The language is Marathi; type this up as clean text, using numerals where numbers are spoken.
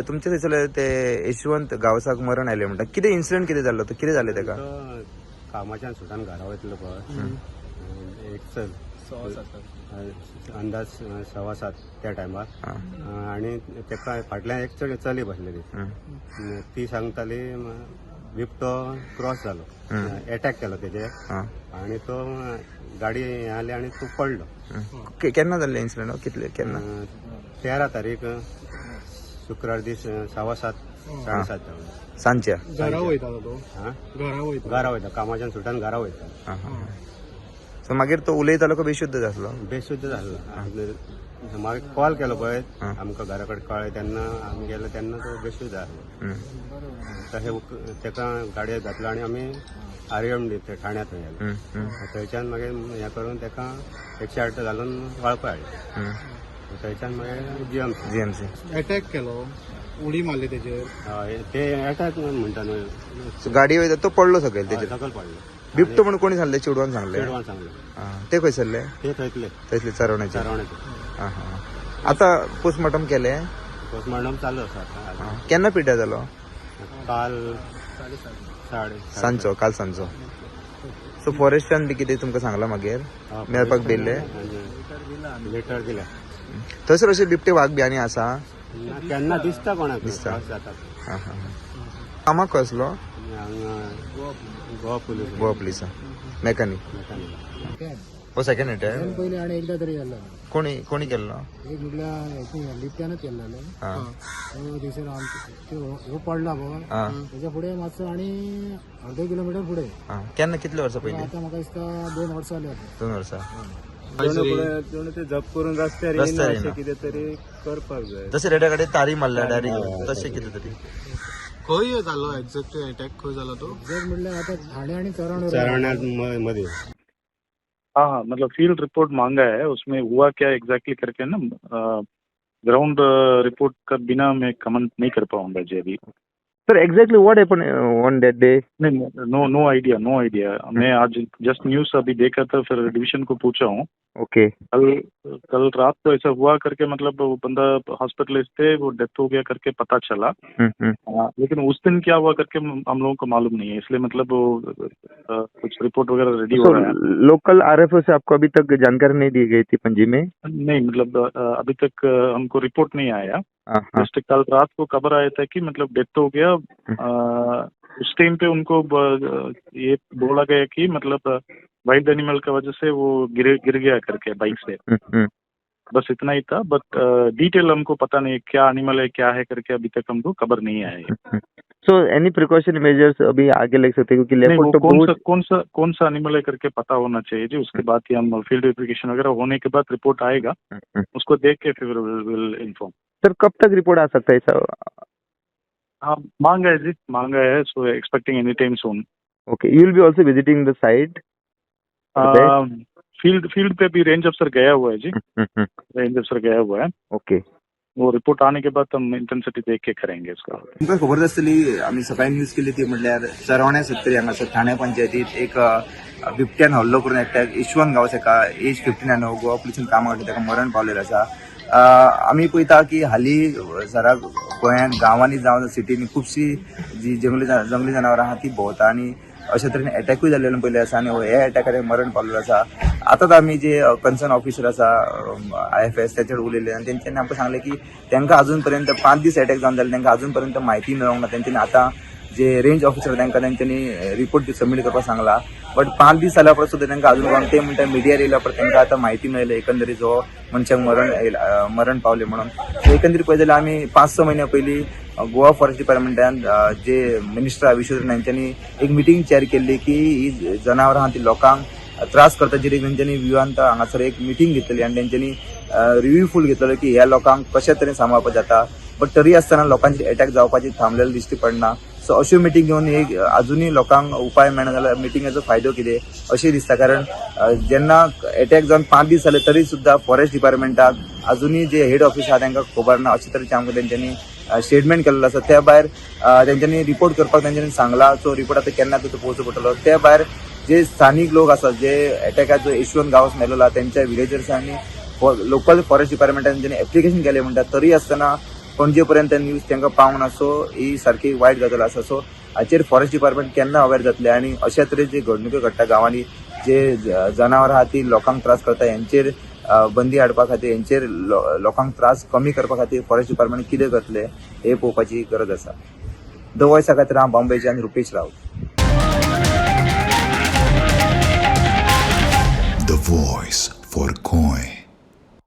तुमचे थंयसरले ते यशवंत गावसाक मरण आयले म्हणटा कितें इन्सिडंट कितें जाल्लो तो कितें जालें ताका कामाच्यान सुटान घरा वयतलो पळय एक चल अंदाज 6:15 त्या टायमार आनी तेका फाटल्यान एक चली बसलेली ती सांगताली बिबटो क्रॉस जालो अटॅक केलो तेजेर आनी तो गाडी आली आनी तो पडलो केन्ना जाल्ले इन्सिडंट कितले केन्ना 13 तारीख शुक्रार दीस 7:15 7:30 सांजच्या घरा वयतालो तो घरा वयता कामाच्यान सुटान घरा वयता सो मागीर तो उलयतालो का बेशुद्ध जातलो बेशुद्ध जाल्लो मागीर कॉल केलो पळय आमकां घरा कडेन कळ्ळें तेन्ना आमी गेले तेन्ना तो बेशुद्ध जालो तशें तेका गाडयेक घातलो आनी आमी RMD ते ठाण्यात गेले थंयच्यान मागीर हें करून तेका 108 घालून वाळपय हाडलें थंयच्यान मागीर GMC अटॅक केलो उडी मारली तेजेर हय ते अटॅक म्हणटा न्हू गाडी वयता तो पडलो सकयल तेजेर सकल पडलो बिबटो म्हणून कोणी सांगले चिडवान सांगले चेडवान सांगलें ते खंय सरले ते थंयतले थंयसले चरवण्याचे चारवण्याचे आता पोस्टमॉर्टम केले पोस्टमॉर्टम चालू आसा केन्ना पिड्ड्यार जालो काल 3:30 सांजचो काल सांजचो सो फॉरेस्टान बी कितें तुमकां सांगला मागीर मेळपाक बेल्ले लेटर दिला थंयसर अशे बिबटे वाघ बी आनी आसा केन्ना दिसता कोणाक दिसता. जाता कामाक कसलो गोवा पुलीस गोवा पुलिसा मॅकॅनिक हो सेकंड अटॅक पयलीं आनी एकदा तरी जाल्लो कोणी केल्लो एक म्हटल्यार लिफ्टानच केल्लो थंयसर हो पडला पळय तेच्या फुडें मातसो आनी अर्दे किलोमिटर फुडें केन्ना कितले वर्सां पयलीं आतां म्हाका दिसता 2 वर्सां जाली 2 वर्सां ते जप करून रस्त्यार रस्त्यार कितें तरी करपाक जाय तशें रेड्या कडेन तारी मारल्या डायरेक्ट तशें कितें तरी खंय जालो एक्झॅक्ट अटॅक खंय जालो तो एक्झॅक्ट म्हटल्यार आतां ठाणे आनी चरवण्यात मध्ये हाँ मतलब फील्ड रिपोर्ट मांगा है उसमें हुआ क्या एग्जैक्टली करके ना ग्राउंड रिपोर्ट का बिना मैं कमेंट नहीं कर पाऊंगा जी अभी sir exactly what happen on that day नहीं नो आइडिया मैं आज जस्ट न्यूज अभी देखा था फिर डिवीजन को पूछा हूँ ओके कल रात को ऐसा हुआ करके मतलब वो बंदा हॉस्पिटलाइज थे वो डेथ हो गया करके पता चला लेकिन उस दिन क्या हुआ करके हम लोगों को मालूम नहीं है इसलिए मतलब वो कुछ रिपोर्ट वगैरह रेडी हो रहा है लोकल RFO से आपको अभी तक जानकारी नहीं दी गई थी पंजी में नहीं मतलब अभी तक हमको रिपोर्ट नहीं आया जस्ट कल रात को खबर आया था कि मतलब डेथ हो गया उस टाइम पे उनको ये बोला गया कि मतलब वाइल्ड एनिमल की वजह से वो गिर गया करके बाइक से बस इतना ही था बट डिटेल हमको पता नहीं क्या एनिमल है क्या है करके अभी तक हमको खबर नहीं आया है सो एनी प्रिकॉशन मेजर्स अभी आगे लग सकते हैं क्योंकि लेपर्ड तो कौन सा एनिमल है करके पता होना चाहिए जी उसके बाद ही हम फील्ड वेरिफिकेशन वगैरह होने के बाद रिपोर्ट आएगा उसको देख के फिर विल इन्फॉर्म सर कब तक रिपोर्ट आ सकता है सर हाँ मांगा है जी मांगा है so expecting any time soon okay you will be also visiting the site field पे भी रेंज अफसर गया हुआ है जी रेंज अफसर गया हुआ है ओके वो रिपोर्ट आने के बाद हम इंटेंसिटी देख के करेंगे इसका तुमकां खबर आसतली आमी सकाळी न्यूज केली ती म्हटल्यार चरवण्या सत्तरी हांगासर ठाणे पंचायतीत एक बिबट्यान हल्लो करून एकट्याक यशवंत गांवस एका एज 59 गोवा पुलिसान कामाक घातले ताका मरण पावलेलें आसा आमी पळयता की हालीं सराक गोंयांत गांवांनी जावं सिटीनी खुबशीं जी जंगली जनावरां आहा ती भोंवता आनी अशे तरेन अटॅकूय जाल्लेलो पयले आसा आनी हे अटॅकान मरण पावलेलो आसा आतांच आमी जे कन्सर्न ऑफिसर आसा IFS त्याचेर उलयले आनी तेंच्यांनी आमकां सांगलें की तांकां अजून पर्यंत 5 दीस अटॅक जावन जाले तांकां अजून पर्यंत म्हायती मेळोंक ना तेंच्यांनी आतां जे रेंज ऑफिसर तांकां तेंच्यांनी रिपोर्ट सबमीट करपाक सांगला बट 5 दीस जाल्या उपरांत सुद्दां तांकां अजून ते म्हणटा मिडियार येयल्या उपरांत तांकां आतां म्हायती मेळ्ळी एकंदरीत जो मनशाक मरण पावले म्हणून एकंदरीत पळय जाल्यार आमी 5-6 म्हयन्या पयलीं गोवा फॉरेस्ट डिपार्टमेंटान जे मिनिस्टर विश्वनाथ यांच्यानी एक मिटींग चॅर केल्ली की ही जनावरां ती लोकांक त्रास करता जी तेंच्यांनी विवांत हांगासर एक मिटींग घेतली आनी तेंच्यांनी रिव्यू फूल घेतलेलो की ह्या लोकांक कशा तरेन सांबाळपाक जाता बट तरी आसतना लोकांचे अटॅक जावपाची थांबलेले दिश्टी पडना सो अश्यो मिटींग घेवन एक अजुनूय लोकांक उपाय मेळना जाल्यार मिटींगेचो फायदो कितें अशें दिसता कारण जेन्ना अटॅक जावन 5 दीस जाले तरी सुद्दां फॉरेस्ट डिपार्टमेंटाक अजुनूय जे हेड ऑफिस आहा तांकां खबर ना अशे तरेचे आमकां तेंच्यांनी स्टेटमेंट केल्लो आसा त्या भायर तेंच्यांनी रिपोर्ट करपाक तेंच्यांनी सांगला सो रिपोर्ट आतां केन्ना तो पोवचो पडटलो त्या भायर जे स्थानीक लोक आसात जे अटॅकात जो यशवंत गांवस मेलेलो तेंच्या विलेजर्सांनी लोकल फॉरेस्ट डिपार्टमेंटान तेंच्यांनी एप्लिकेशन केलें म्हणटा तरी आसतना पणजे पर्यंत न्यूज तांकां पावना. सो ही सारकी वायट गजाल आसा. सो हाचेर फॉरेस्ट डिपार्टमेंट केन्ना अवेअर जातले आनी अशा तरेचे घडणुको घडटा गांवांनी जे जनावरां आहा ती लोकांक त्रास करता हेंचेर बंदी हाडपा खातीर हेंचेर लोकांक त्रास कमी करपा खातीर फॉरेस्ट डिपार्टमेंट कितें करतले हे पळोवपाची गरज आसा. द वॉयसा खातीर हांव बॉम्बेच्यान Rupesh Rawat. The voice for Goy.